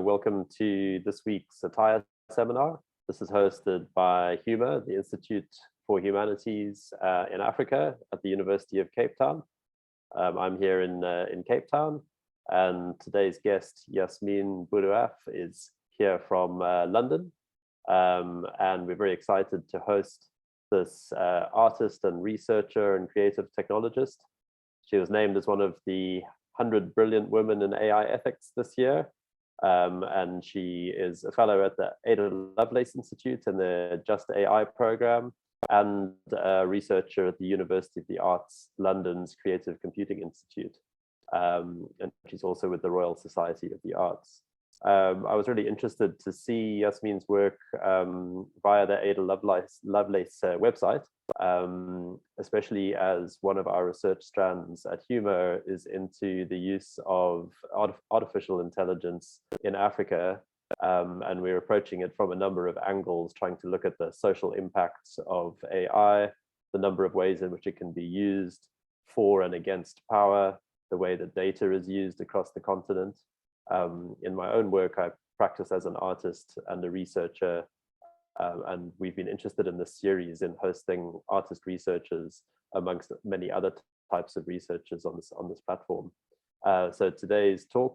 welcome to this week's Satire seminar. This is hosted by HUMA, the Institute for Humanities in Africa at the University of Cape Town. I'm here in Cape Town, and today's guest, Yasmine Boudiaf, is here from London. And we're very excited to host this artist and researcher and creative technologist. She was named as one of the 100 Brilliant Women in AI Ethics this year. And she is a fellow at the Ada Lovelace Institute in the Just AI program and a researcher at the University of the Arts London's Creative Computing Institute. And she's also with the Royal Society of the Arts. I was really interested to see Yasmine's work via the Ada Lovelace website, especially as one of our research strands at HUMA is into the use of artificial intelligence in Africa. And we're approaching it from a number of angles, trying to look at the social impacts of AI, the number of ways in which it can be used for and against power, the way that data is used across the continent. In my own work, I practice as an artist and a researcher, and we've been interested in this series in hosting artist researchers amongst many other types of researchers on this platform. So today's talk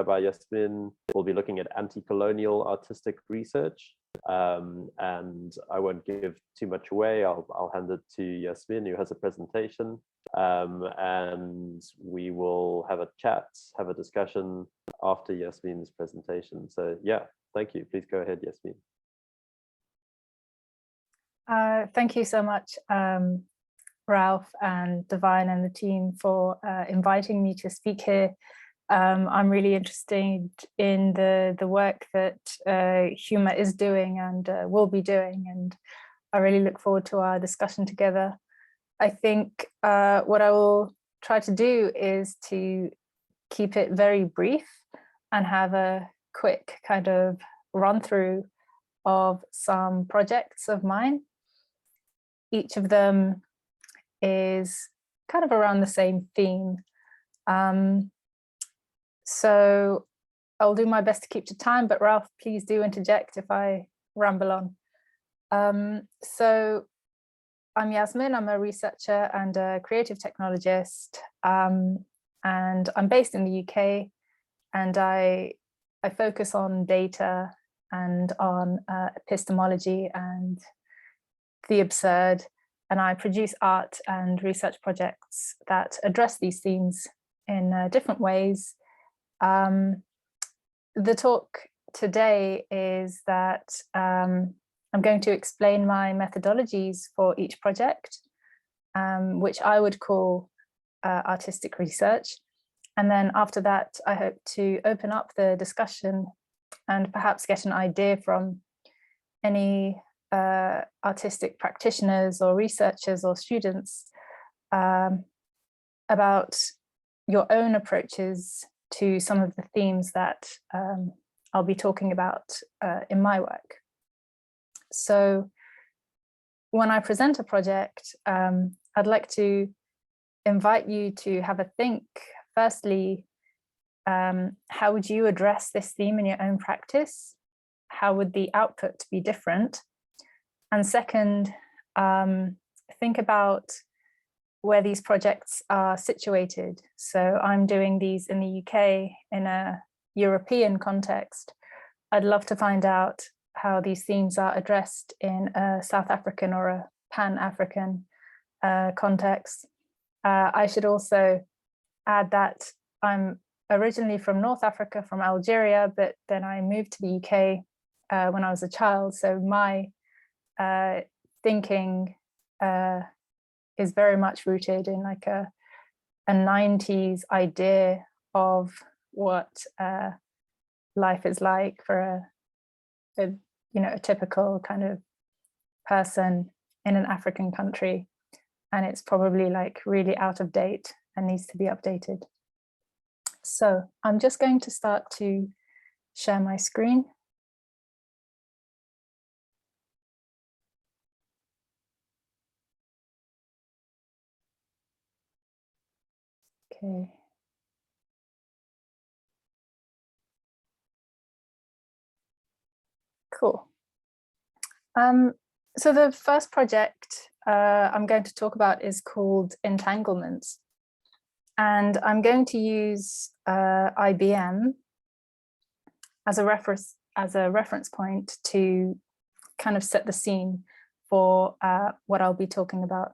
by Yasmine will be looking at anti-colonial artistic research, and I won't give too much away. I'll hand it to Yasmine, who has a presentation, and we will have a chat, have a discussion after Yasmine's presentation. So yeah, thank you. Please go ahead, Yasmine. Thank you so much, Ralph and Divine and the team for inviting me to speak here. I'm really interested in the work that HUMA is doing and will be doing, and I really look forward to our discussion together. I think what I will try to do is to keep it very brief and have a quick kind of run through of some projects of mine. Each of them is kind of around the same theme. So I'll do my best to keep to time, but Ralph, please do interject if I ramble on. So I'm Yasmine, I'm a researcher and a creative technologist, and I'm based in the UK, and I focus on data and on epistemology and the absurd, and I produce art and research projects that address these themes in different ways. The talk today is that I'm going to explain my methodologies for each project, which I would call artistic research. And then after that, I hope to open up the discussion and perhaps get an idea from any artistic practitioners or researchers or students about your own approaches to some of the themes that I'll be talking about in my work. So when I present a project, I'd like to invite you to have a think. Firstly, how would you address this theme in your own practice? How would the output be different? And second, think about where these projects are situated. So I'm doing these in the UK in a European context. I'd love to find out how these themes are addressed in a South African or a Pan-African context. I should also add that I'm originally from North Africa, from Algeria, but then I moved to the UK when I was a child. So my thinking is very much rooted in like a 90s idea of what life is like for a typical kind of person in an African country, and it's probably like really out of date and needs to be updated. So I'm just going to start to share my screen. Okay. Cool. So the first project I'm going to talk about is called Entanglements. And I'm going to use IBM as a reference point to kind of set the scene for what I'll be talking about.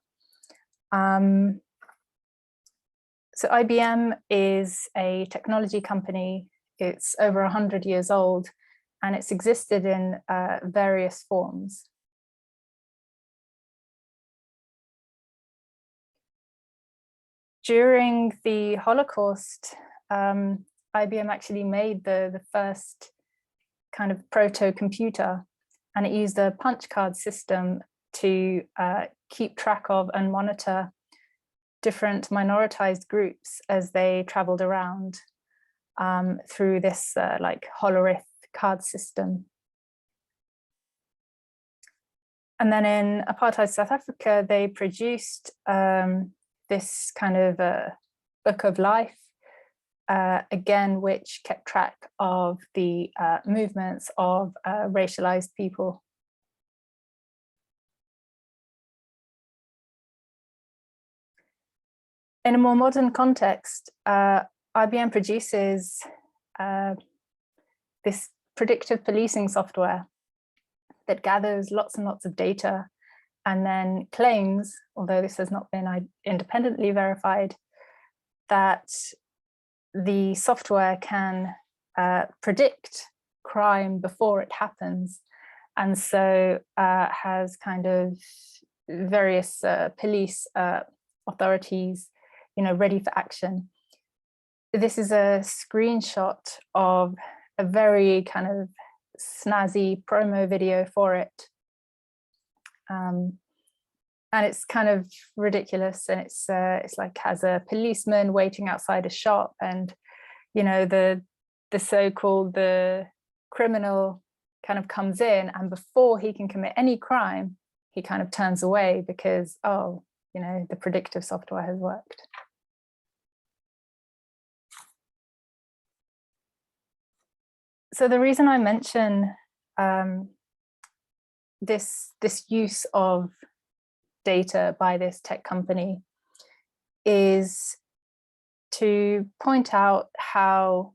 So IBM is a technology company. It's over 100 years old, and it's existed in various forms. During the Holocaust, IBM actually made the first kind of proto-computer, and it used a punch card system to keep track of and monitor different minoritized groups as they traveled around through this like holorith card system. And then in apartheid South Africa, they produced this kind of book of life, again, which kept track of the movements of racialized people. In a more modern context, IBM produces this predictive policing software that gathers lots and lots of data and then claims, although this has not been independently verified, that the software can predict crime before it happens, and so has kind of various police authorities, ready for action. This is a screenshot of a very kind of snazzy promo video for it. And it's kind of ridiculous, and it's like has a policeman waiting outside a shop, and the so-called the criminal kind of comes in, and before he can commit any crime, he kind of turns away because, oh, the predictive software has worked. So the reason I mention this use of data by this tech company is to point out how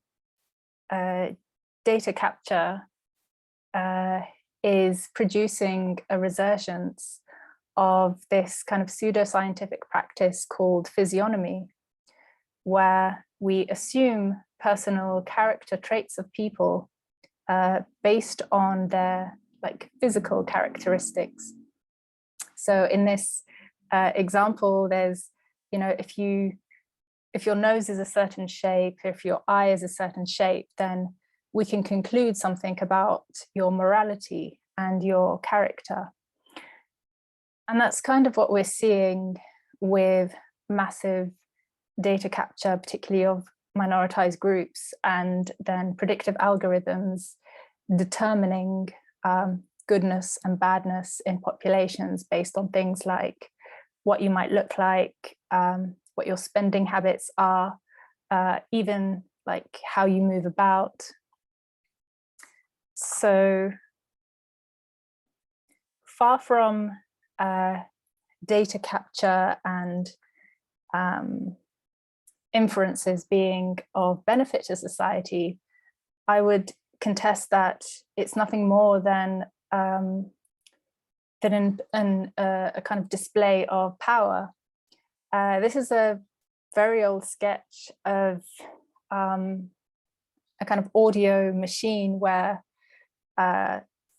data capture is producing a resurgence of this kind of pseudoscientific practice called physiognomy, where we assume personal character traits of people based on their physical characteristics. So in this example, there's, if your nose is a certain shape, if your eye is a certain shape, then we can conclude something about your morality and your character. And that's kind of what we're seeing with massive data capture, particularly of minoritized groups, and then predictive algorithms determining goodness and badness in populations based on things like what you might look like, what your spending habits are, even like how you move about. So far from data capture and inferences being of benefit to society, I would contest that it's nothing more than a kind of display of power. This is a very old sketch of a kind of audio machine where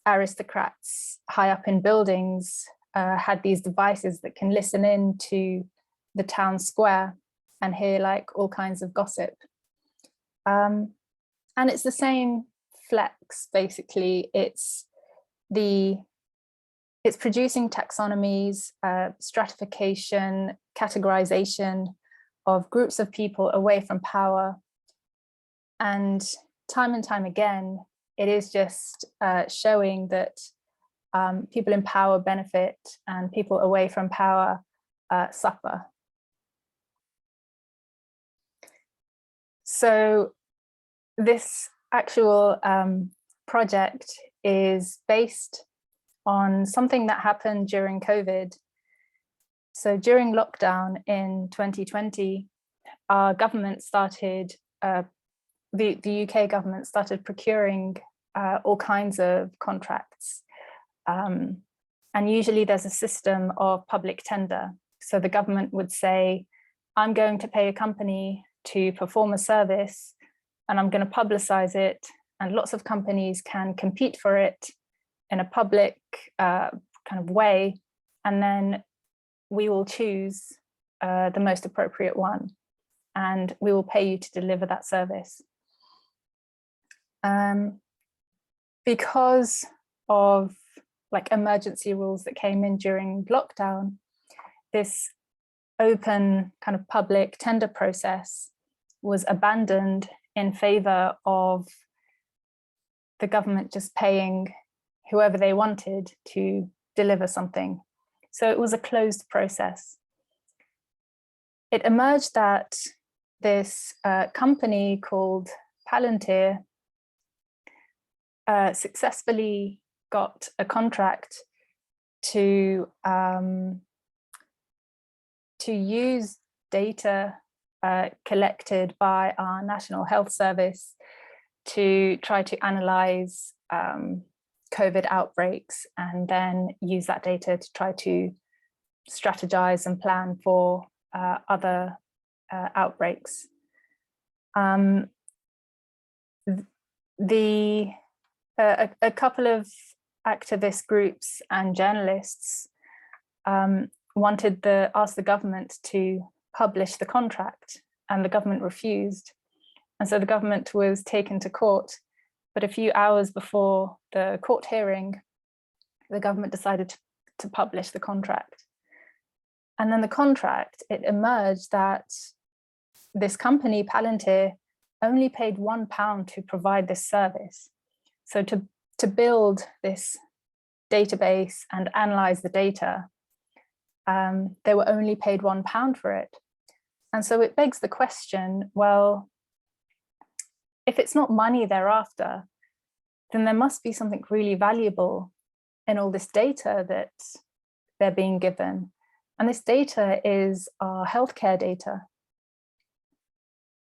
aristocrats high up in buildings had these devices that can listen in to the town square and hear like all kinds of gossip. And it's the same flex, basically. It's producing taxonomies, stratification, categorization of groups of people away from power. And time again, it is just showing that people in power benefit and people away from power suffer. So this actual project is based on something that happened during COVID. So during lockdown in 2020, our government started, the UK government started procuring all kinds of contracts. And usually there's a system of public tender. So the government would say, I'm going to pay a company to perform a service and I'm going to publicize it, and lots of companies can compete for it in a public kind of way, and then we will choose the most appropriate one and we will pay you to deliver that service. Because of like emergency rules that came in during lockdown, this open kind of public tender process was abandoned in favor of the government just paying whoever they wanted to deliver something. So it was a closed process. It emerged that this company called Palantir successfully got a contract to use data collected by our National Health Service to try to analyze COVID outbreaks, and then use that data to try to strategize and plan for other outbreaks. A couple of activist groups and journalists asked the government to publish the contract, and the government refused. And so the government was taken to court. But a few hours before the court hearing, the government decided to publish the contract. And then the contract, it emerged that this company, Palantir, only paid £1 to provide this service. So to build this database and analyze the data, they were only paid £1 for it. And so it begs the question, well, if it's not money thereafter, then there must be something really valuable in all this data that they're being given. And this data is our healthcare data.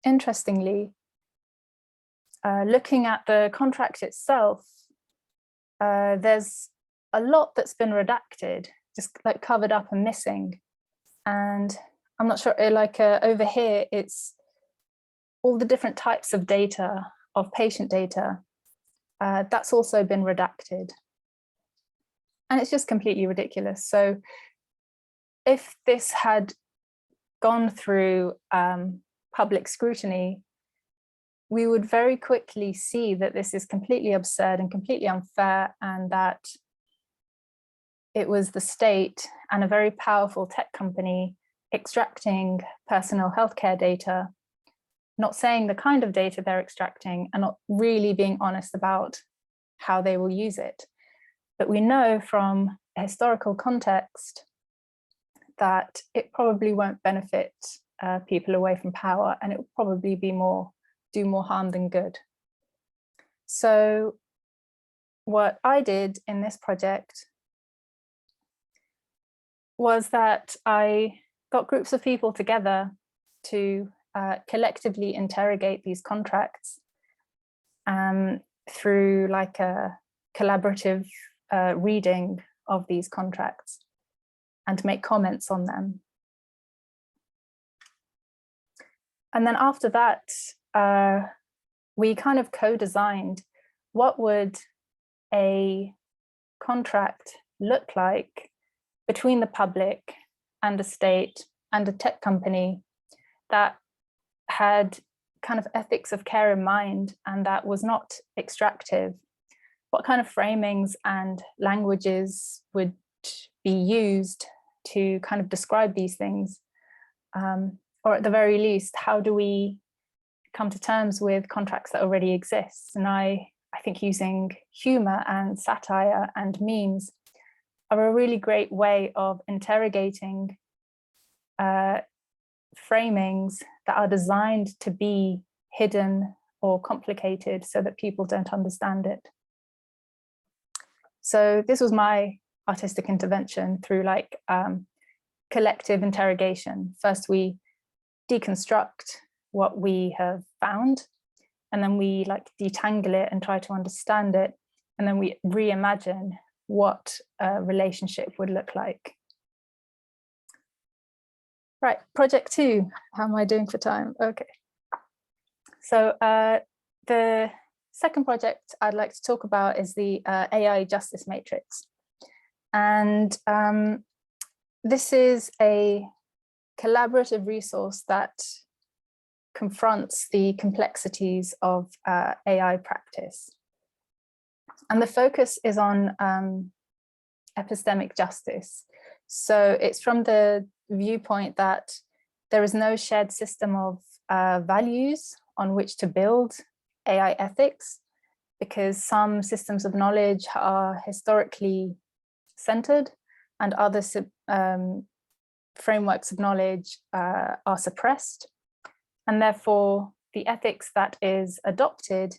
Interestingly, looking at the contract itself, there's a lot that's been redacted, just like covered up and missing. And I'm not sure, like over here, it's all the different types of data, of patient data, that's also been redacted. And it's just completely ridiculous. So if this had gone through public scrutiny, we would very quickly see that this is completely absurd and completely unfair, and that it was the state and a very powerful tech company extracting personal healthcare data, not saying the kind of data they're extracting, and not really being honest about how they will use it. But we know from a historical context that it probably won't benefit people away from power, and it will probably be do more harm than good. So what I did in this project was that I got groups of people together to collectively interrogate these contracts through like a collaborative reading of these contracts and to make comments on them. And then after that, we kind of co-designed what would a contract look like between the public and the state and a tech company that had kind of ethics of care in mind and that was not extractive. What kind of framings and languages would be used to kind of describe these things? Or at the very least, how do we come to terms with contracts that already exist? And I think using humor and satire and memes are a really great way of interrogating framings that are designed to be hidden or complicated so that people don't understand it. So this was my artistic intervention through like collective interrogation. First, we deconstruct what we have found, and then we like detangle it and try to understand it. And then we reimagine what a relationship would look like. Right, project 2, how am I doing for time? Okay. So the second project I'd like to talk about is the AI Justice Matrix. And this is a collaborative resource that confronts the complexities of AI practice. And the focus is on epistemic justice. So it's from the viewpoint that there is no shared system of values on which to build AI ethics, because some systems of knowledge are historically centered and other frameworks of knowledge are suppressed. And therefore, the ethics that is adopted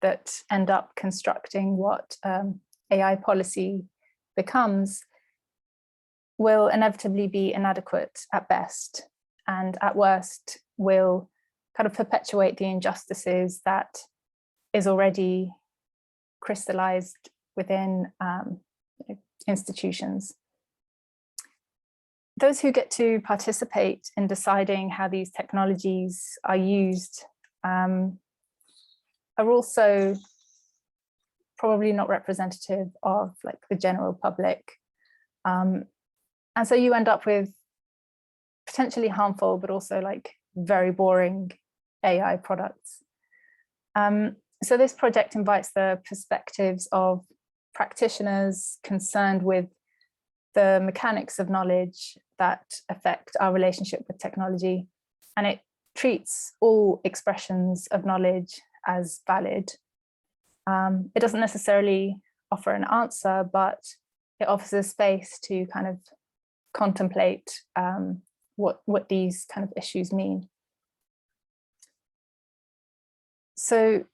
that end up constructing what AI policy becomes will inevitably be inadequate at best, and at worst will kind of perpetuate the injustices that is already crystallized within institutions. Those who get to participate in deciding how these technologies are used are also probably not representative of like the general public. And so you end up with potentially harmful, but also like very boring AI products. So this project invites the perspectives of practitioners concerned with the mechanics of knowledge that affect our relationship with technology. And it treats all expressions of knowledge as valid. It doesn't necessarily offer an answer, but it offers a space to kind of contemplate what these kind of issues mean. So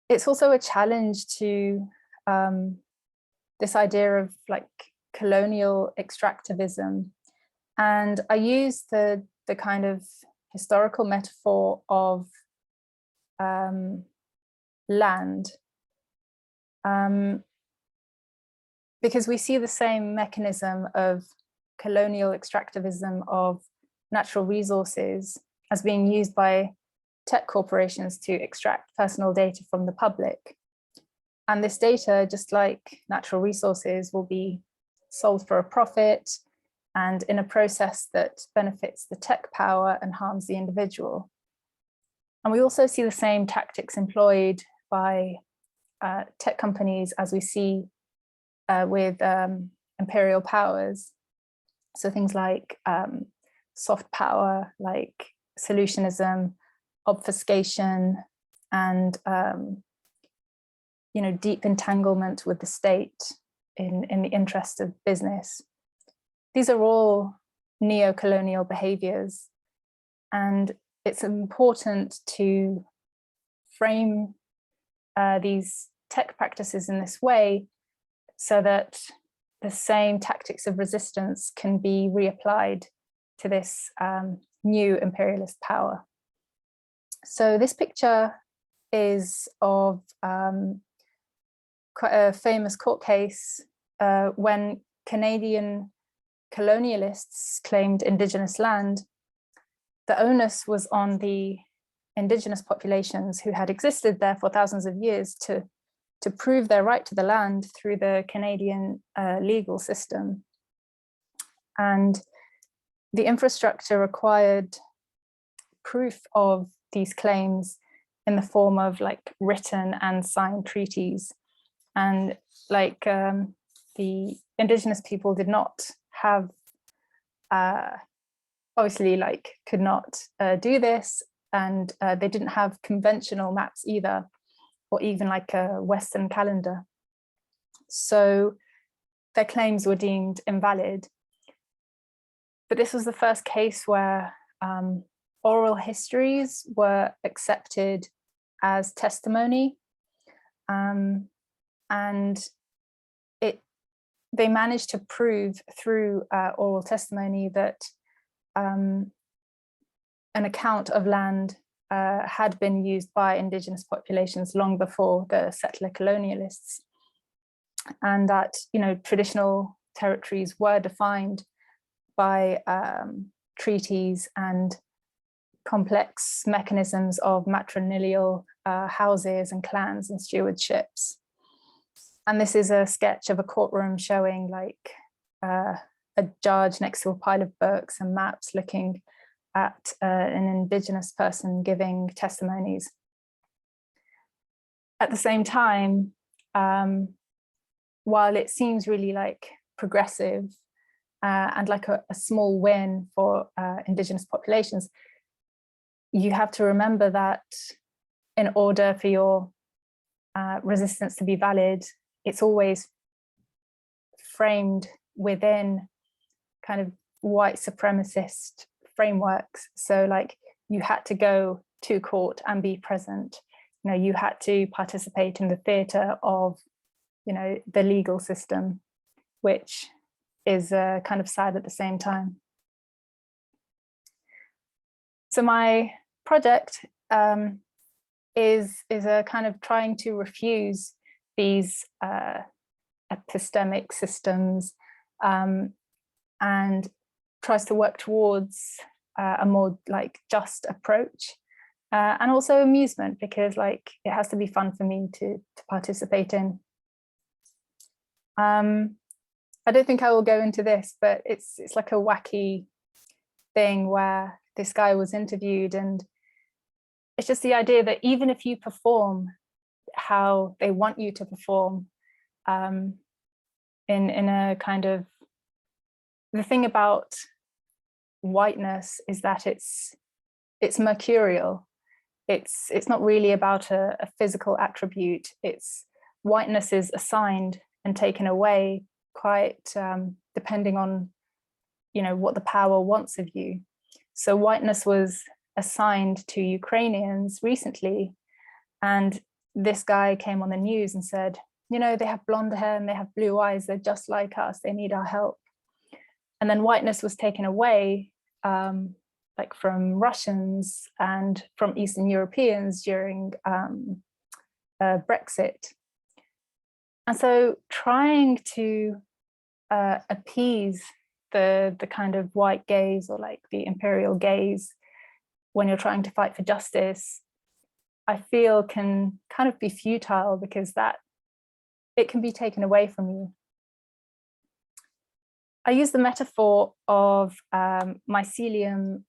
it's also a challenge to this idea of like colonial extractivism. And I use the kind of historical metaphor of land, because we see the same mechanism of colonial extractivism of natural resources as being used by tech corporations to extract personal data from the public. And this data, just like natural resources, will be sold for a profit and in a process that benefits the tech power and harms the individual. And we also see the same tactics employed by tech companies as we see with imperial powers. So things like soft power, like solutionism, obfuscation, and deep entanglement with the state in the interest of business. These are all neo-colonial behaviors, and it's important to frame these tech practices in this way so that the same tactics of resistance can be reapplied to this new imperialist power. So this picture is of quite a famous court case when Canadian colonialists claimed Indigenous land. The onus was on the Indigenous populations who had existed there for thousands of years to prove their right to the land through the Canadian legal system. And the infrastructure required proof of these claims in the form of like written and signed treaties. And like the Indigenous people did not have, obviously like could not do this, and they didn't have conventional maps either, or even like a Western calendar. So their claims were deemed invalid. But this was the first case where oral histories were accepted as testimony. And it they managed to prove through oral testimony that an account of land had been used by indigenous populations long before the settler colonialists, and that, you know, traditional territories were defined by treaties and complex mechanisms of matrilineal houses and clans and stewardships. And this is a sketch of a courtroom showing like a judge next to a pile of books and maps looking at an indigenous person giving testimonies. At the same time, while it seems really like progressive and like a small win for indigenous populations, you have to remember that in order for your resistance to be valid, it's always framed within kind of white supremacist frameworks. So like you had to go to court and be present. You know, you had to participate in the theatre of, you know, the legal system, which is kind of sad at the same time. So my project is a kind of trying to refuse these epistemic systems and tries to work towards a more like just approach and also amusement, because like it has to be fun for me to participate in. I don't think I will go into this, but it's like a wacky thing where this guy was interviewed, and it's just the idea that even if you perform how they want you to perform, in a kind of, the thing about whiteness is that it's mercurial. It's not really about a physical attribute. It's whiteness is assigned and taken away quite depending on, you know, what the power wants of you. So whiteness was assigned to Ukrainians recently, and this guy came on the news and said, you know, they have blonde hair and they have blue eyes, they're just like us, they need our help. And then whiteness was taken away like from Russians and from Eastern Europeans during Brexit. And so trying to appease the kind of white gaze, or like the imperial gaze, when you're trying to fight for justice, I feel can kind of be futile, because that it can be taken away from you. I use the metaphor of mycelium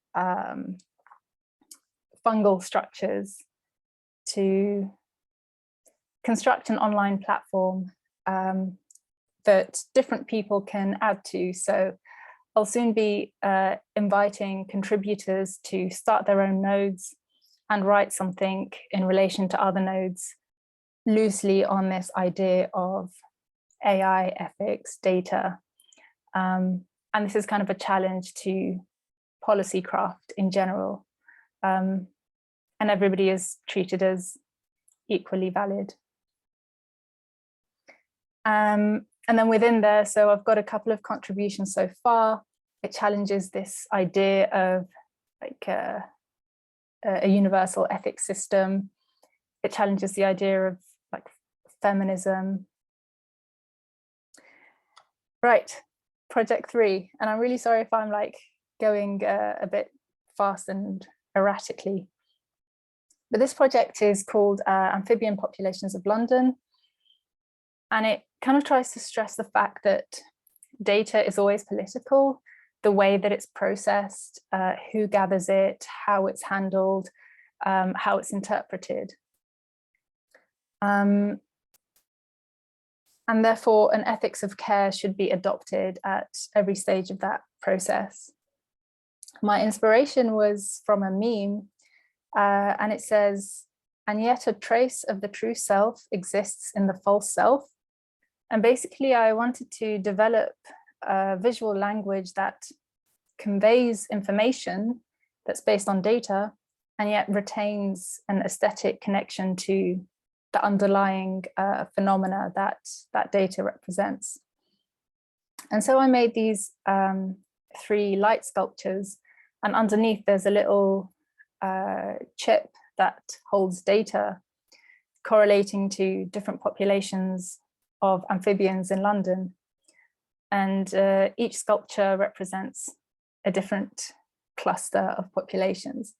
fungal structures to construct an online platform that different people can add to. So I'll soon be inviting contributors to start their own nodes and write something in relation to other nodes, loosely on this idea of AI, ethics, data. And this is kind of a challenge to policy craft in general. And everybody is treated as equally valid. And then within there, so I've got a couple of contributions so far. It challenges this idea of like a universal ethics system. It challenges the idea of like feminism. Right, project 3. And I'm really sorry if I'm like going a bit fast and erratically. But this project is called Amphibian Populations of London. And it kind of tries to stress the fact that data is always political, the way that it's processed, who gathers it, how it's handled, how it's interpreted. And therefore, an ethics of care should be adopted at every stage of that process. My inspiration was from a meme, and it says, "And yet a trace of the true self exists in the false self." And basically, I wanted to develop a visual language that conveys information that's based on data, and yet retains an aesthetic connection to the underlying phenomena that that data represents. And so I made these 3 light sculptures, and underneath there's a little chip that holds data correlating to different populations of amphibians in London. And each sculpture represents a different cluster of populations.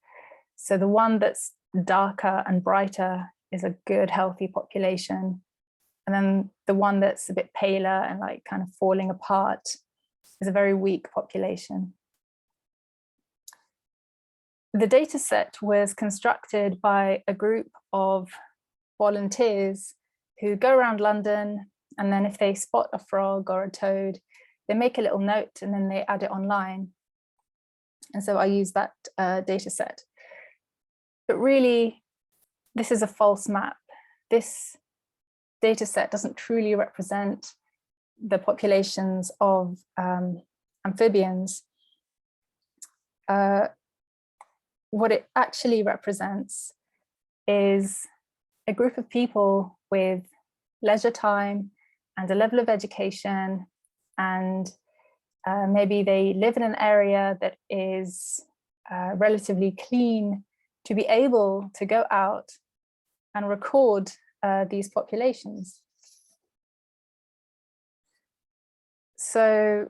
So the one that's darker and brighter is a good, healthy population. And then the one that's a bit paler and like kind of falling apart is a very weak population. The data set was constructed by a group of volunteers who go around London, and then if they spot a frog or a toad, they make a little note and then they add it online. And so I use that data set. But really, this is a false map. This data set doesn't truly represent the populations of amphibians. What it actually represents is a group of people with leisure time and a level of education, and maybe they live in an area that is relatively clean to be able to go out and record these populations. So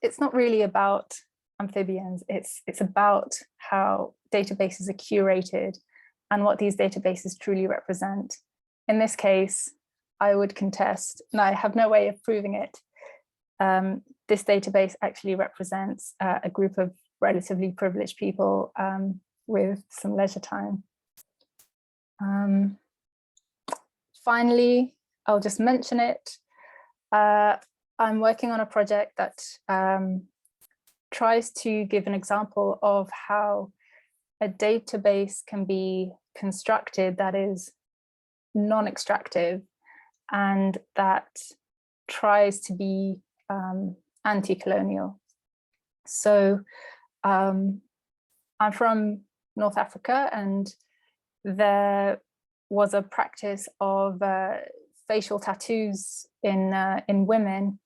it's not really about amphibians, it's about how databases are curated and what these databases truly represent. In this case, I would contest, and I have no way of proving it, this database actually represents a group of relatively privileged people with some leisure time. Finally, I'll just mention it. I'm working on a project that tries to give an example of how a database can be constructed that is non-extractive and that tries to be anti-colonial. So I'm from North Africa, and there was a practice of facial tattoos in women,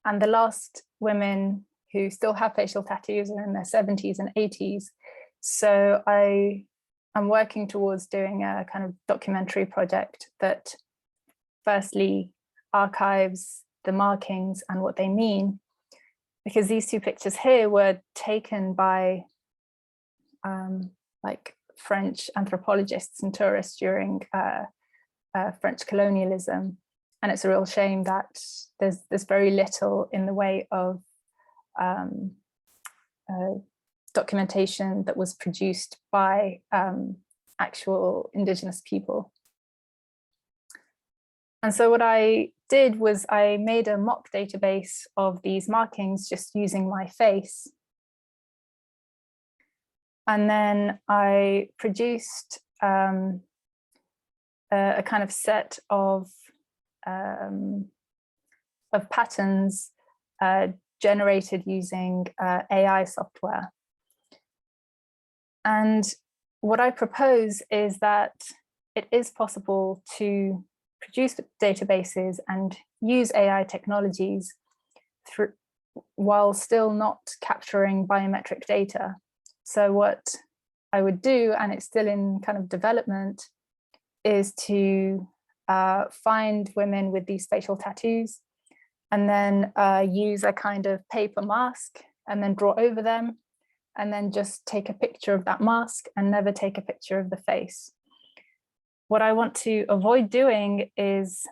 and the last women who still have facial tattoos are in their 70s and 80s. So I'm working towards doing a kind of documentary project that firstly archives the markings and what they mean, because these 2 pictures here were taken by like French anthropologists and tourists during French colonialism. And it's a real shame that there's very little in the way of documentation that was produced by actual indigenous people. And so what I did was I made a mock database of these markings just using my face. And then I produced a kind of set of patterns generated using AI software. And what I propose is that it is possible to produce databases and use AI technologies while still not capturing biometric data. So what I would do, and it's still in kind of development, is to find women with these facial tattoos and then use a kind of paper mask and then draw over them and then just take a picture of that mask and never take a picture of the face. What I want to avoid doing is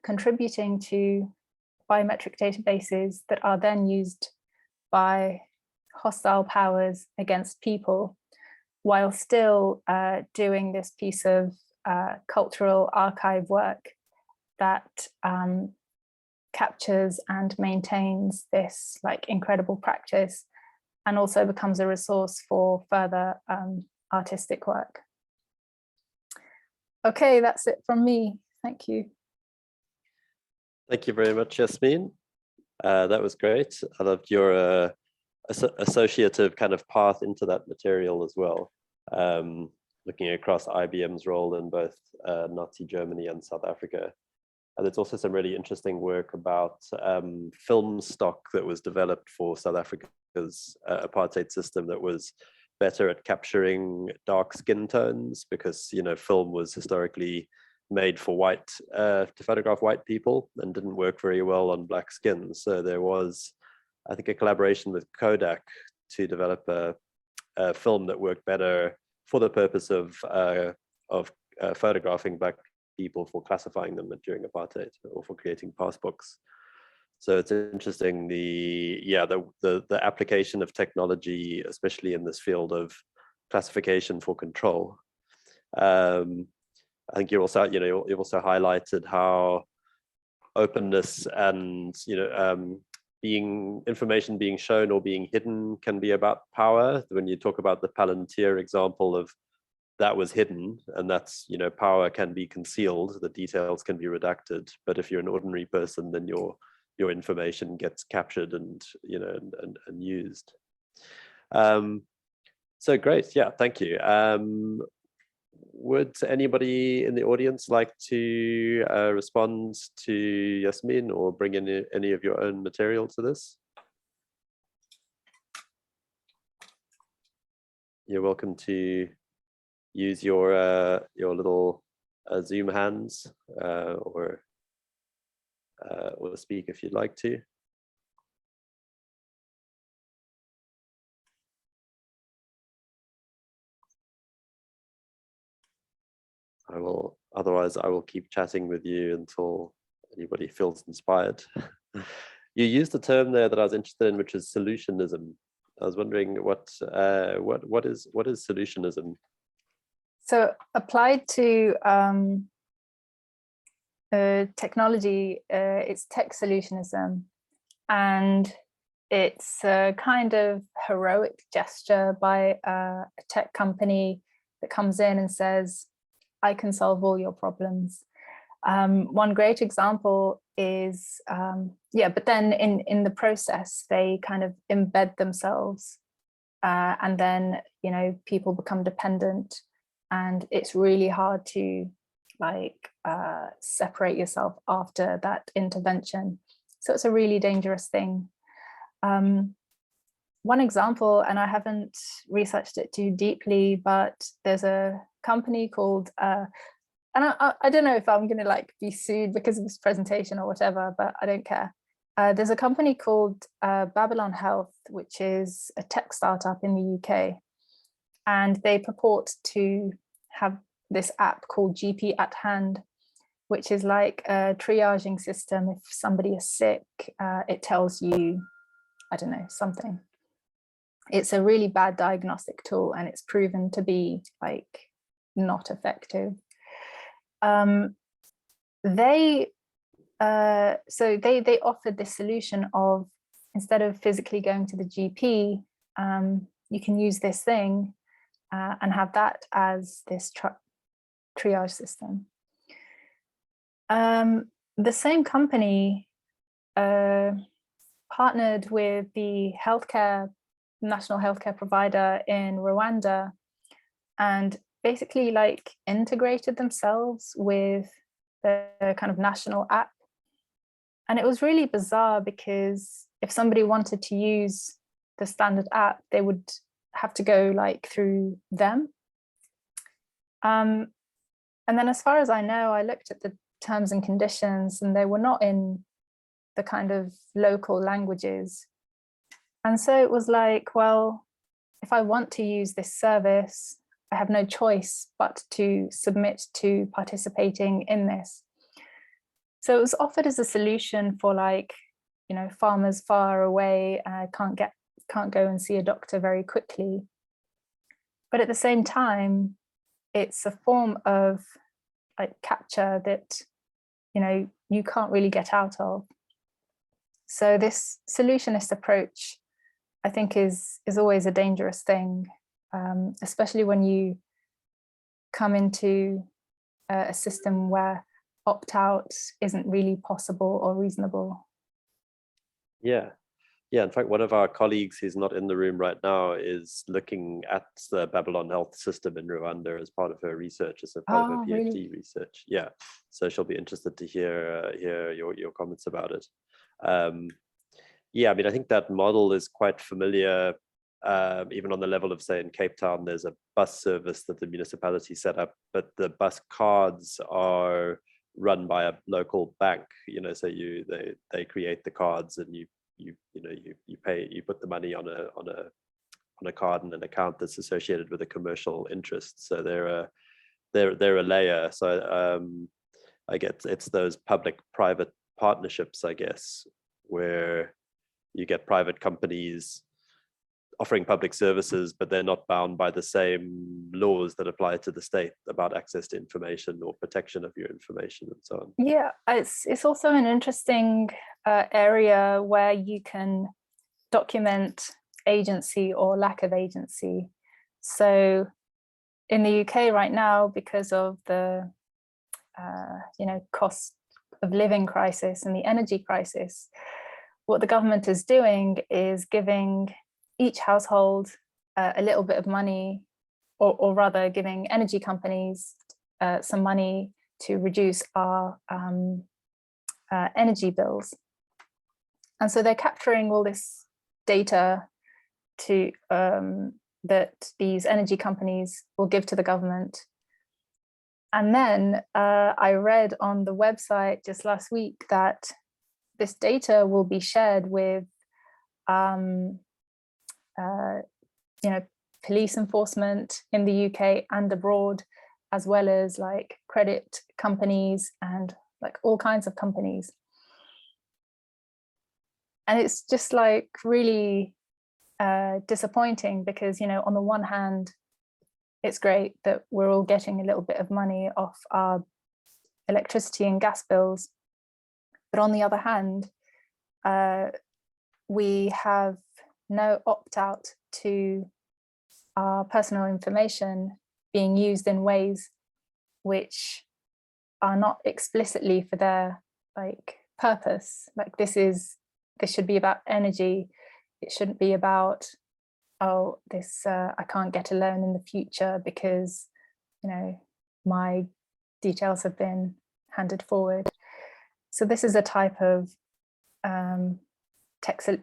contributing to biometric databases that are then used by hostile powers against people, while still doing this piece of cultural archive work that captures and maintains this like incredible practice and also becomes a resource for further artistic work. Okay, that's it from me. Thank you. Thank you very much, Yasmine. That was great. I loved your associative kind of path into that material as well, looking across IBM's role in both Nazi Germany and South Africa. And there's also some really interesting work about film stock that was developed for South Africa's apartheid system that was better at capturing dark skin tones, because, you know, film was historically made for white, to photograph white people, and didn't work very well on black skin. So there was, I think, a collaboration with Kodak to develop a film that worked better for the purpose of photographing black people, for classifying them during apartheid, or for creating passbooks. So it's interesting, the application of technology, especially in this field of classification for control. I think you also, you've also highlighted how openness and, information being shown or being hidden can be about power. When you talk about the Palantir example of that was hidden, and that's, power can be concealed, the details can be redacted, but if you're an ordinary person, then your information gets captured and, and used. So great, yeah, thank you. Would anybody in the audience like to respond to Yasmine, or bring in any of your own material to this? You're welcome to use your little Zoom hands, or speak if you'd like to. Otherwise I will keep chatting with you until anybody feels inspired. You used a term there that I was interested in, which is solutionism. I was wondering what is solutionism? So applied to technology, it's tech solutionism, and it's a kind of heroic gesture by a tech company that comes in and says, I can solve all your problems. One great example is, but then in the process, they kind of embed themselves, and then, people become dependent, and it's really hard to separate yourself after that intervention. So it's a really dangerous thing. One example, and I haven't researched it too deeply, but there's a company called, and I don't know if I'm going to be sued because of this presentation or whatever, but I don't care. There's a company called Babylon Health, which is a tech startup in the UK, and they purport to have this app called GP at Hand, which is like a triaging system. If somebody is sick, it tells you, I don't know, something. It's a really bad diagnostic tool, and it's proven to be not effective. They offered this solution of, instead of physically going to the GP, you can use this thing and have that as this triage system. The same company partnered with the national healthcare provider in Rwanda, and basically integrated themselves with the kind of national app. And it was really bizarre, because if somebody wanted to use the standard app, they would have to go through them. And then, as far as I know, I looked at the terms and conditions, and they were not in the kind of local languages. And so it was well, if I want to use this service, I have no choice but to submit to participating in this. So it was offered as a solution for farmers far away, can't go and see a doctor very quickly. But at the same time, it's a form of capture that you can't really get out of. So this solutionist approach, I think, is always a dangerous thing, especially when you come into a system where opt-out isn't really possible or reasonable. Yeah, Yeah, in fact, one of our colleagues who's not in the room right now is looking at the Babylon health system in Rwanda as part of her research, as a part of her PhD really? research. Yeah, so she'll be interested to hear your comments about it. Yeah, I mean, I think that model is quite familiar, even on the level of, say, in Cape Town, there's a bus service that the municipality set up, but the bus cards are run by a local bank. So they create the cards, and you pay, you put the money on a card and an account that's associated with a commercial interest. So they're a layer. So I guess it's those public-private partnerships, I guess, where you get private companies offering public services, but they're not bound by the same laws that apply to the state about access to information or protection of your information and so on. Yeah, it's also an interesting area where you can document agency or lack of agency. So in the UK right now, because of the cost of living crisis and the energy crisis, what the government is doing is giving each household a little bit of money, or rather giving energy companies some money to reduce our energy bills. And so they're capturing all this data to that these energy companies will give to the government. And then I read on the website just last week that this data will be shared with police enforcement in the UK and abroad, as well as like credit companies and like all kinds of companies. And it's just like really disappointing, because on the one hand, it's great that we're all getting a little bit of money off our electricity and gas bills, but on the other hand, we have no opt-out to our personal information being used in ways which are not explicitly for their purpose. Like this should be about energy. It shouldn't be about, oh, this I can't get a loan in the future because my details have been handed forward. So this is a type of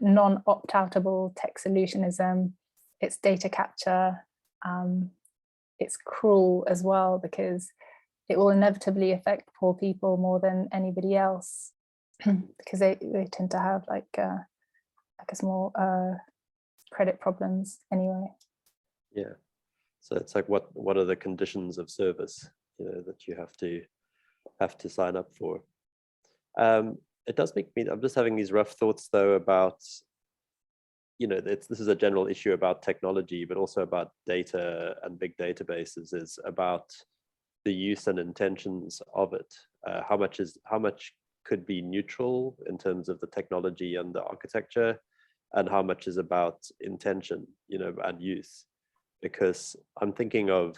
non-opt-outable tech solutionism. It's data capture. It's cruel as well, because it will inevitably affect poor people more than anybody else, because they tend to have like a small credit problems anyway. Yeah, so it's like what are the conditions of service that you have to sign up for? It does make me, I'm just having these rough thoughts though about, this is a general issue about technology, but also about data and big databases, is about the use and intentions of it. How much could be neutral in terms of the technology and the architecture, and how much is about intention, and use. Because I'm thinking of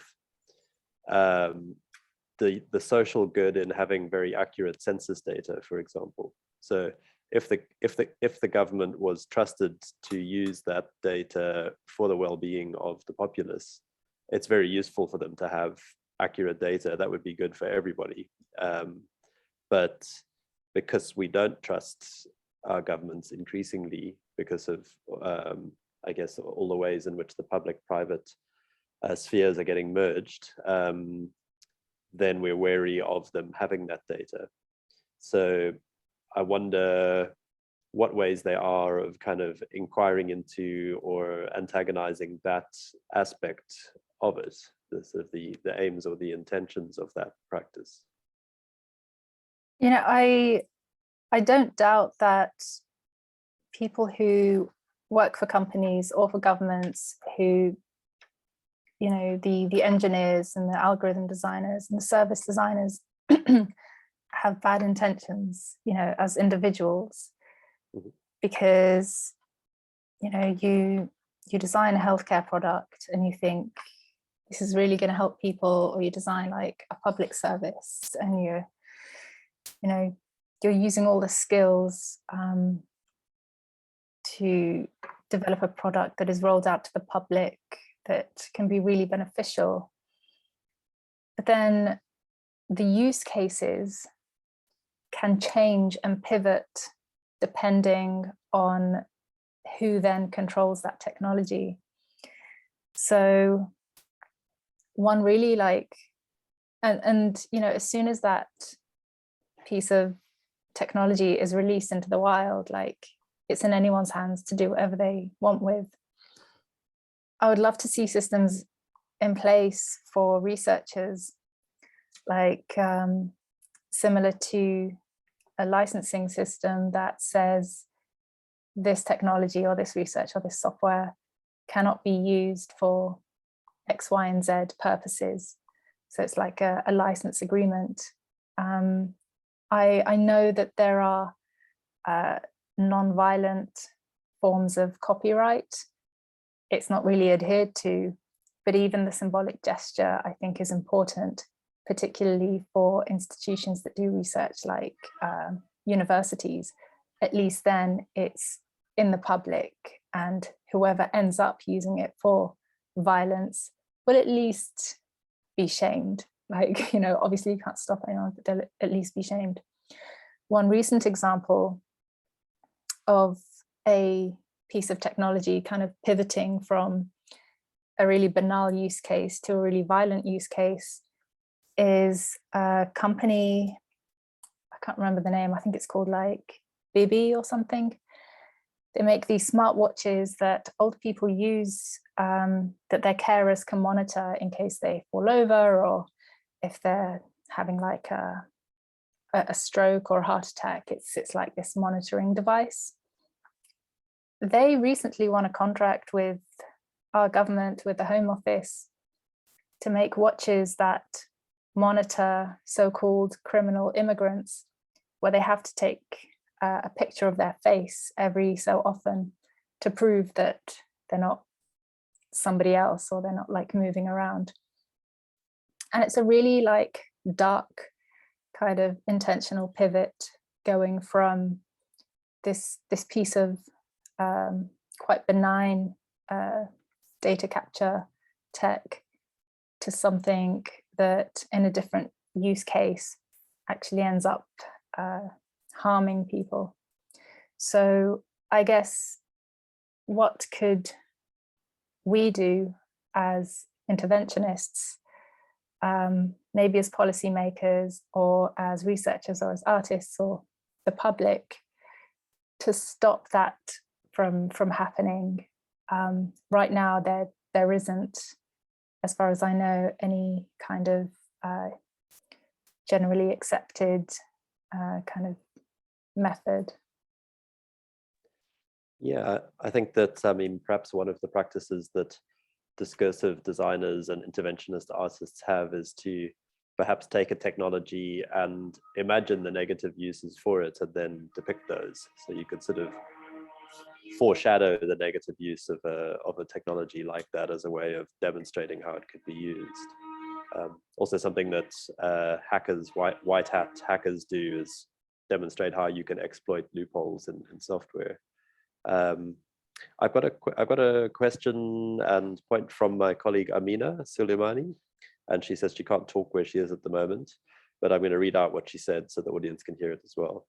the social good in having very accurate census data, for example. So if the government was trusted to use that data for the well-being of the populace, it's very useful for them to have accurate data. That would be good for everybody. But because we don't trust our governments increasingly, because of I guess all the ways in which the public-private spheres are getting merged, then we're wary of them having that data. So I wonder what ways they are of kind of inquiring into or antagonizing that aspect of it, the sort of the aims or the intentions of that practice. I don't doubt that people who work for companies or for governments, who the engineers and the algorithm designers and the service designers have bad intentions, as individuals. Mm-hmm. Because you design a healthcare product and you think this is really going to help people, or you design like a public service and you're using all the skills to develop a product that is rolled out to the public that can be really beneficial. But then the use cases can change and pivot depending on who then controls that technology. So one really and you know, as soon as that piece of technology is released into the wild, like it's in anyone's hands to do whatever they want with. I would love to see systems in place for researchers, like similar to a licensing system that says this technology or this research or this software cannot be used for X, Y, and Z purposes. So it's like a license agreement. I know that there are non-violent forms of copyright. It's not really adhered to, but even the symbolic gesture, I think, is important, particularly for institutions that do research like universities. At least then it's in the public, and whoever ends up using it for violence will at least be shamed. Like, you know, obviously you can't stop anyone, but they'll at least be shamed. One recent example of a piece of technology kind of pivoting from a really banal use case to a really violent use case is a company, I can't remember the name, I think it's called like Bibi or something. They make these smart watches that old people use, that their carers can monitor in case they fall over, or if they're having like a stroke or a heart attack. It's like this monitoring device. They recently won a contract with our government, with the Home Office, to make watches that monitor so-called criminal immigrants, where they have to take a picture of their face every so often to prove that they're not somebody else, or they're not like moving around. And it's a really like dark kind of intentional pivot, going from this piece of quite benign data capture tech to something that in a different use case actually ends up harming people. So I guess, what could we do as interventionists, maybe as policymakers or as researchers or as artists or the public, to stop that from happening? Right now there isn't, as far as I know, any kind of generally accepted kind of method. Yeah, I think that, I mean, perhaps one of the practices that discursive designers and interventionist artists have is to perhaps take a technology and imagine the negative uses for it and then depict those. So you could sort of foreshadow the negative use of a technology like that as a way of demonstrating how it could be used. Also, something that hackers, white hat hackers do is demonstrate how you can exploit loopholes in software. I've got a question and point from my colleague Amina Suleimani, and she says she can't talk where she is at the moment, but I'm going to read out what she said so the audience can hear it as well.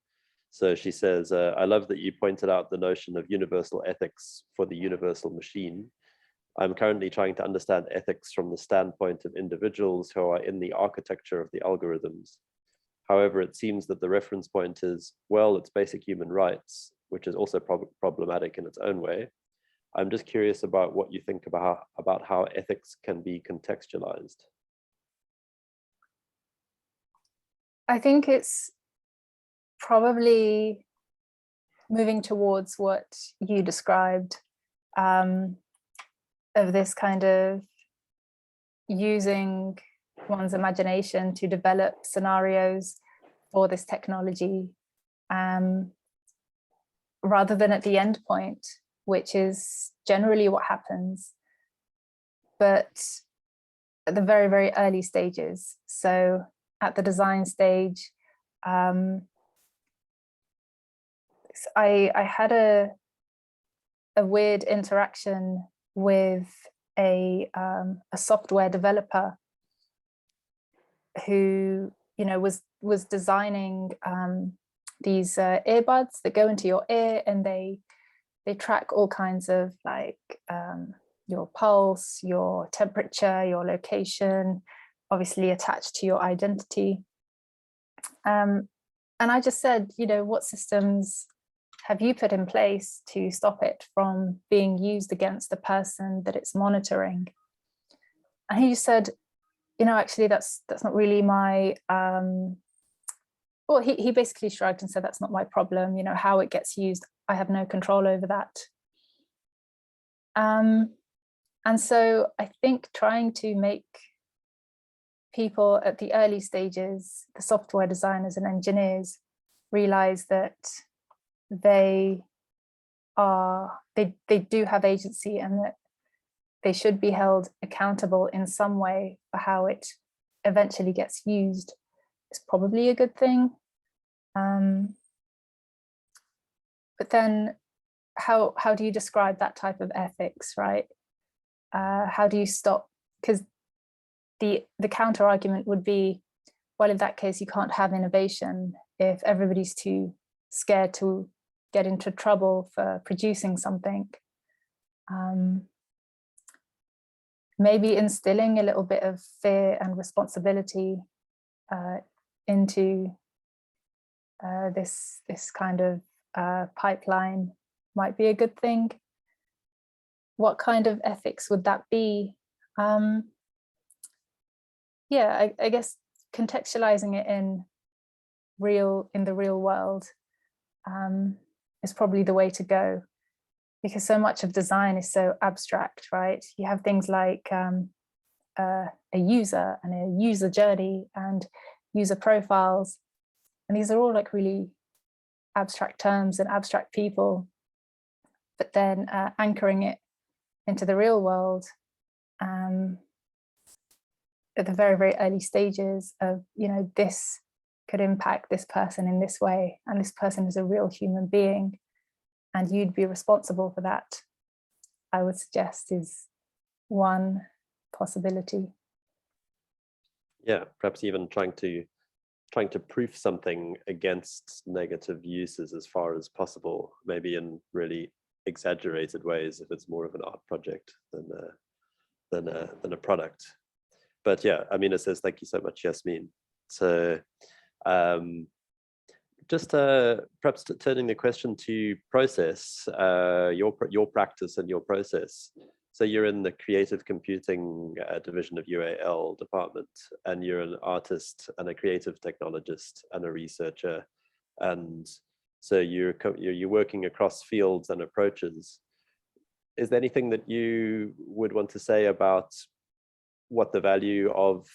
So she says, I love that you pointed out the notion of universal ethics for the universal machine. I'm currently trying to understand ethics from the standpoint of individuals who are in the architecture of the algorithms. However, it seems that the reference point is, well, it's basic human rights, which is also problematic in its own way. I'm just curious about what you think about how ethics can be contextualized. I think it's probably moving towards what you described, of this kind of using one's imagination to develop scenarios for this technology, rather than at the end point, which is generally what happens, but at the very, very early stages. So at the design stage, I had a a weird interaction with a software developer who, you know, was designing these earbuds that go into your ear, and they track all kinds of like your pulse, your temperature, your location, obviously attached to your identity. And I just said, you know, what systems have you put in place to stop it from being used against the person that it's monitoring? And he just said, you know, actually, that's not really my, well, he basically shrugged and said, that's not my problem. You know, how it gets used, I have no control over that. And so I think trying to make people at the early stages, the software designers and engineers, realize that they do have agency, and that they should be held accountable in some way for how it eventually gets used, is probably a good thing. But then how do you describe that type of ethics, right? How do you stop? Because the counter argument would be, well, in that case, you can't have innovation if everybody's too scared to get into trouble for producing something. Maybe instilling a little bit of fear and responsibility into this kind of pipeline might be a good thing. What kind of ethics would that be? Yeah, I guess contextualizing it in the real world is probably the way to go, because so much of design is so abstract, right? You have things like a user and a user journey and user profiles, and these are all like really abstract terms and abstract people, but then anchoring it into the real world at the very, very early stages of, you know, this could impact this person in this way, and this person is a real human being, and you'd be responsible for that, I would suggest is one possibility. Yeah, perhaps even trying to proof something against negative uses as far as possible, maybe in really exaggerated ways if it's more of an art project than a product. But yeah, I mean, it says, thank you so much, Yasmine. So just perhaps turning the question to process, your practice and your process. So you're in the creative computing division of UAL department, and you're an artist and a creative technologist and a researcher. And so you're working across fields and approaches. Is there anything that you would want to say about what the value of,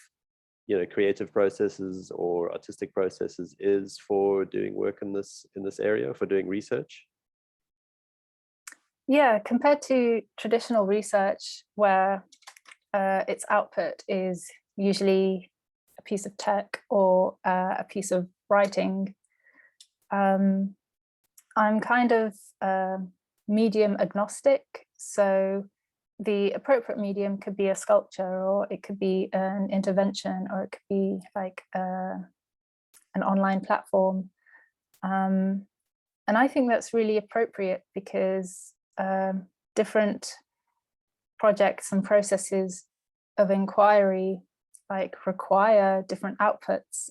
you know, creative processes or artistic processes is for doing work in this area, for doing research? Yeah, compared to traditional research, where its output is usually a piece of tech or a piece of writing, I'm kind of medium agnostic. So the appropriate medium could be a sculpture, or it could be an intervention, or it could be like an online platform. And I think that's really appropriate, because different projects and processes of inquiry like require different outputs.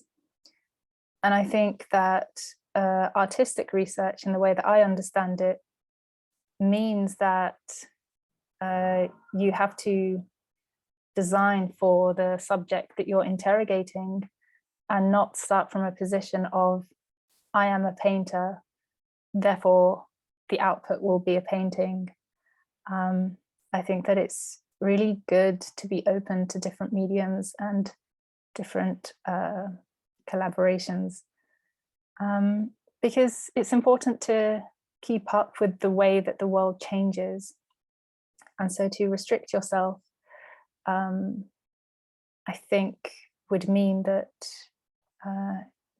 And I think that artistic research, in the way that I understand it, means that you have to design for the subject that you're interrogating, and not start from a position of, I am a painter, therefore the output will be a painting. I think that it's really good to be open to different mediums and different collaborations, because it's important to keep up with the way that the world changes. And so to restrict yourself, I think, would mean that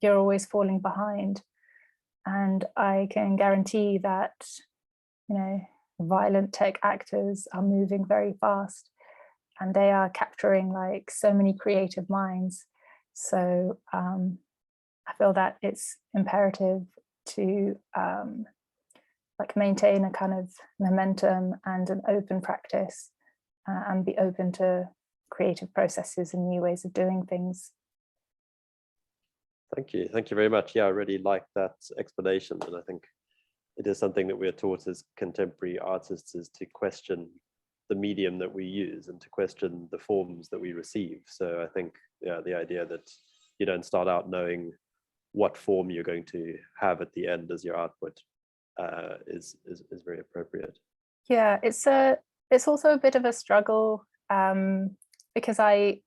you're always falling behind. And I can guarantee that, you know, violent tech actors are moving very fast, and they are capturing like so many creative minds. So I feel that it's imperative to like maintain a kind of momentum and an open practice, and be open to creative processes and new ways of doing things. Thank you very much. Yeah, I really like that explanation, and I think it is something that we are taught as contemporary artists, is to question the medium that we use and to question the forms that we receive. So I think, yeah, the idea that you don't start out knowing what form you're going to have at the end as your output is very appropriate. Yeah, it's also a bit of a struggle, because I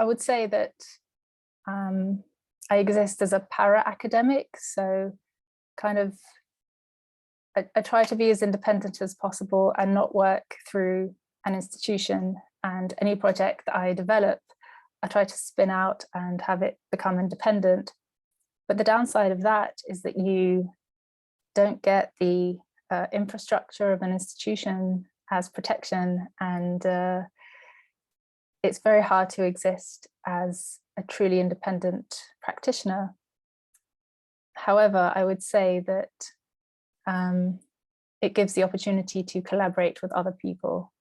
would say that I exist as a para-academic, so kind of I try to be as independent as possible and not work through an institution, and any project that I develop, I try to spin out and have it become independent. But the downside of that is that you don't get the infrastructure of an institution as protection, and it's very hard to exist as a truly independent practitioner. However, I would say that it gives the opportunity to collaborate with other people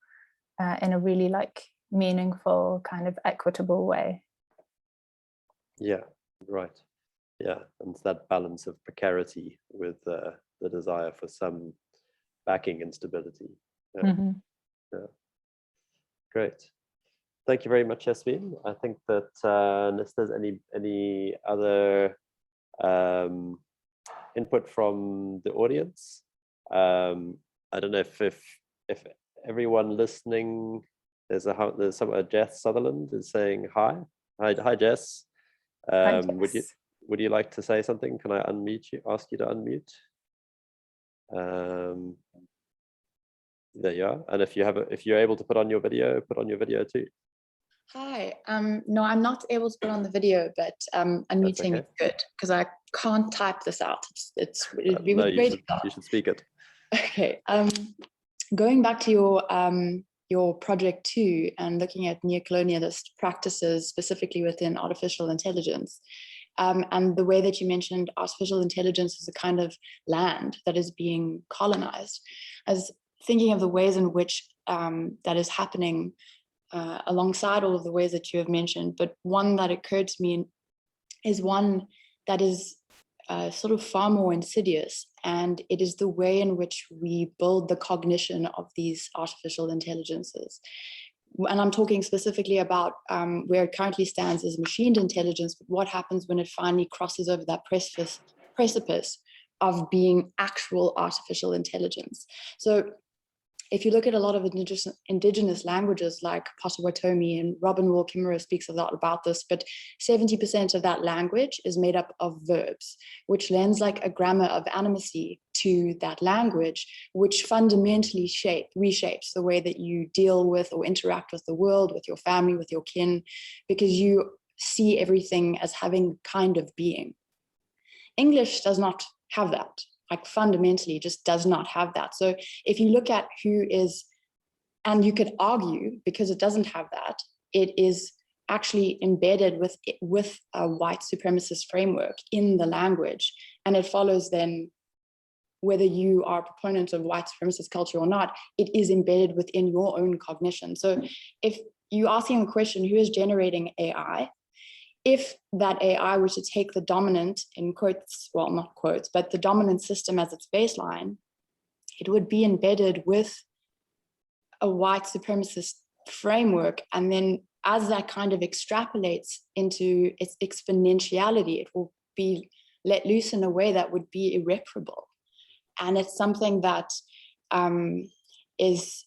in a really like meaningful, kind of equitable way. Yeah, right. Yeah, and it's that balance of precarity with the desire for some backing and stability. Yeah. Mm-hmm. Yeah. Great. Thank you very much, Yasmine. I think that unless there's any other input from the audience, I don't know if everyone listening, there's Jess Sutherland is saying hi. Hi, Jess. Hi, Jess. Would you like to say something? Can I unmute you? Ask you to unmute. There you are. And if you're able to put on your video too. Hi. No, I'm not able to put on the video, but unmuting is good because I can't type this out. You should speak it. Okay. Going back to your project too, and looking at neocolonialist practices specifically within artificial intelligence, and the way that you mentioned artificial intelligence as a kind of land that is being colonized, as thinking of the ways in which that is happening alongside all of the ways that you have mentioned, but one that occurred to me is one that is sort of far more insidious, and it is the way in which we build the cognition of these artificial intelligences. And I'm talking specifically about where it currently stands as machined intelligence, but what happens when it finally crosses over that precipice of being actual artificial intelligence. So if you look at a lot of indigenous languages like Potawatomi, and Robin Wall Kimmerer speaks a lot about this, but 70% of that language is made up of verbs, which lends like a grammar of animacy to that language, which fundamentally reshapes the way that you deal with or interact with the world, with your family, with your kin, because you see everything as having kind of being. English does not have that. Like fundamentally just does not have that. So if you look at who is, and you could argue because it doesn't have that, it is actually embedded with a white supremacist framework in the language. And it follows then, whether you are a proponent of white supremacist culture or not, it is embedded within your own cognition. So if you're asking the question, who is generating AI? If that AI were to take the dominant, in quotes, well, not quotes, but the dominant system as its baseline, it would be embedded with a white supremacist framework. And then as that kind of extrapolates into its exponentiality, it will be let loose in a way that would be irreparable. And it's something that is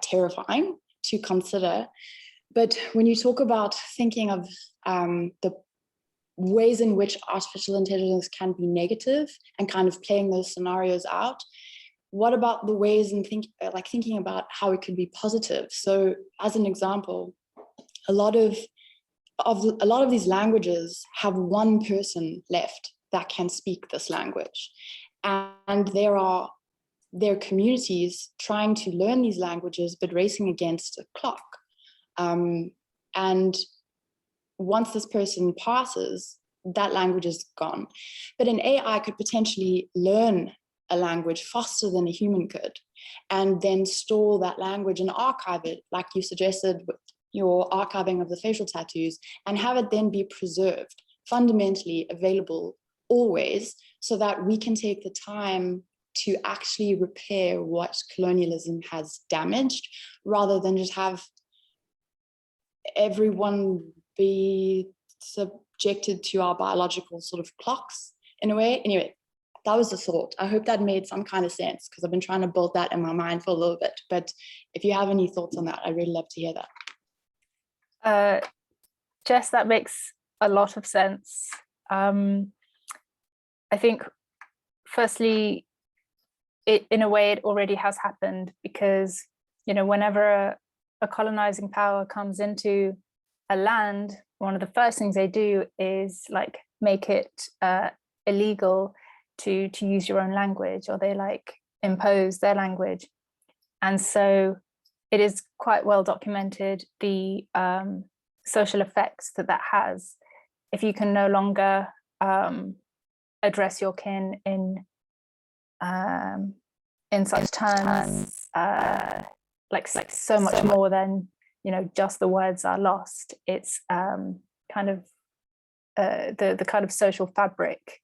terrifying to consider. But when you talk about thinking of the ways in which artificial intelligence can be negative and kind of playing those scenarios out, what about the ways in thinking about how it could be positive? So as an example, a lot of these languages have one person left that can speak this language. And there are their communities trying to learn these languages, but racing against a clock. And once this person passes, that language is gone. But an AI could potentially learn a language faster than a human could, and then store that language and archive it, like you suggested with your archiving of the facial tattoos, and have it then be preserved, fundamentally available always, so that we can take the time to actually repair what colonialism has damaged, rather than just have everyone be subjected to our biological sort of clocks in a way. Anyway, that was the thought. I hope that made some kind of sense, because I've been trying to build that in my mind for a little bit. But if you have any thoughts on that, I'd really love to hear that. Jess, that makes a lot of sense. I think, firstly, in a way, it already has happened, because, you know, whenever a colonizing power comes into a land, one of the first things they do is like make it illegal to use your own language, or they like impose their language. And so it is quite well documented, the social effects that has, if you can no longer address your kin in such terms, like so much more than, you know, just the words are lost. It's kind of the kind of social fabric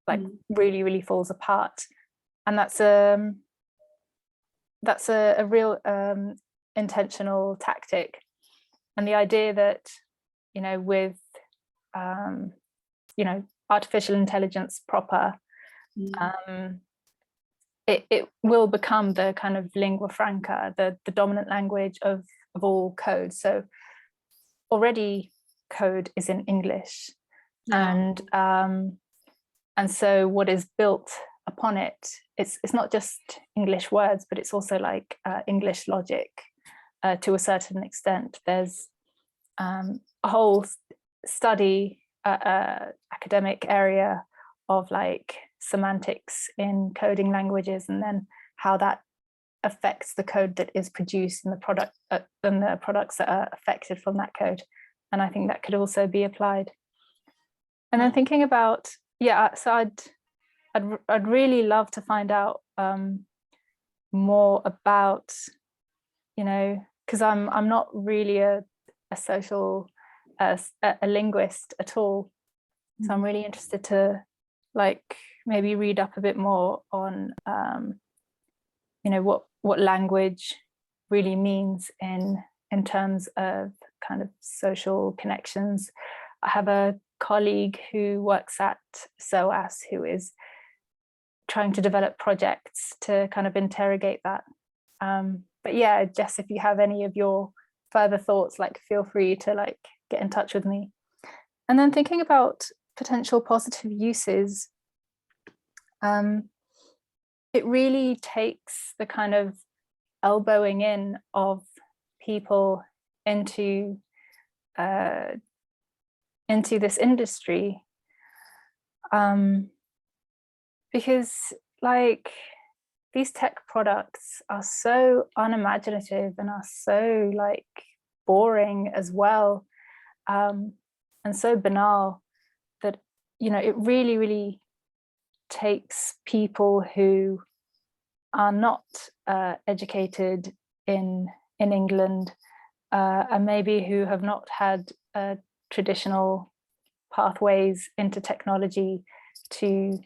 like really falls apart, and that's a real intentional tactic. And the idea that, you know, with you know, artificial intelligence proper, it will become the kind of lingua franca, the dominant language of all code. So already code is in English, and so what is built upon it, it's not just English words, but it's also like English logic to a certain extent. There's a whole study, academic area of like semantics in coding languages, and then how that affects the code that is produced and the product and the products that are affected from that code. And I think that could also be applied. And then thinking about, yeah, so I'd really love to find out more about, you know, because I'm not really a social a linguist at all, so I'm really interested to like maybe read up a bit more on you know, what language really means in terms of kind of social connections. I have a colleague who works at SOAS who is trying to develop projects to kind of interrogate that. But yeah, Jess, if you have any of your further thoughts, like feel free to like get in touch with me. And then thinking about potential positive uses, it really takes the kind of elbowing in of people into this industry, because like these tech products are so unimaginative and are so like boring as well, and so banal that, you know, it really takes people who are not educated in England, and maybe who have not had traditional pathways into technology to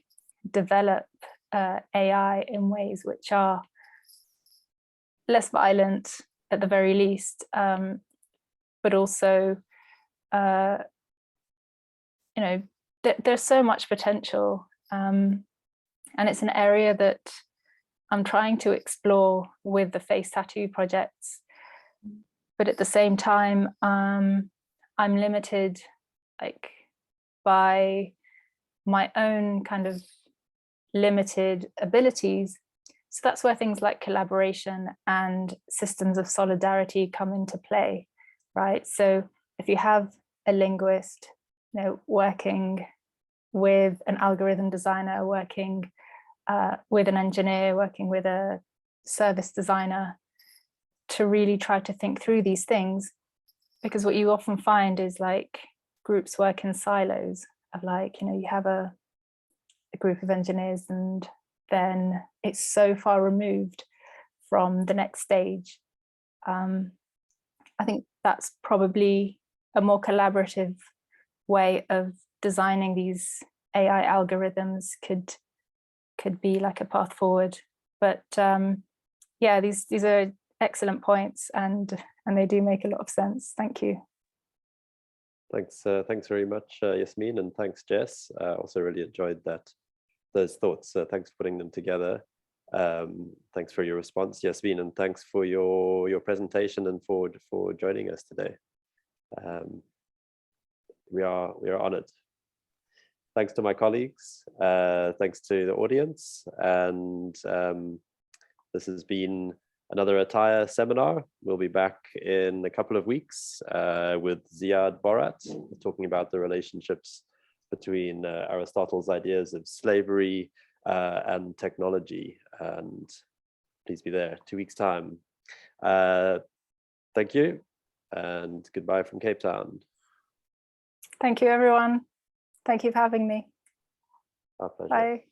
develop AI in ways which are less violent at the very least, but also, you know, there's so much potential, and it's an area that I'm trying to explore with the face tattoo projects. But at the same time, I'm limited like by my own kind of limited abilities. So that's where things like collaboration and systems of solidarity come into play, right? So if you have a linguist, you know, working with an algorithm designer, working with an engineer, working with a service designer, to really try to think through these things. Because what you often find is like groups work in silos of like, you know, you have a group of engineers and then it's so far removed from the next stage. I think that's probably a more collaborative way of designing these AI algorithms could be like a path forward. But yeah, these are excellent points, and they do make a lot of sense. Thank you. Thanks very much, Yasmine, and thanks, Jess. Also really enjoyed those thoughts. Thanks for putting them together. Thanks for your response, Yasmine, and thanks for your presentation and for joining us today. We are honored. Thanks to my colleagues. Thanks to the audience, and this has been another Attire seminar. We'll be back in a couple of weeks with Ziad Borat, talking about the relationships between Aristotle's ideas of slavery and technology. And please be there, 2 weeks' time. Thank you, and goodbye from Cape Town. Thank you, everyone. Thank you for having me. Our pleasure. Bye.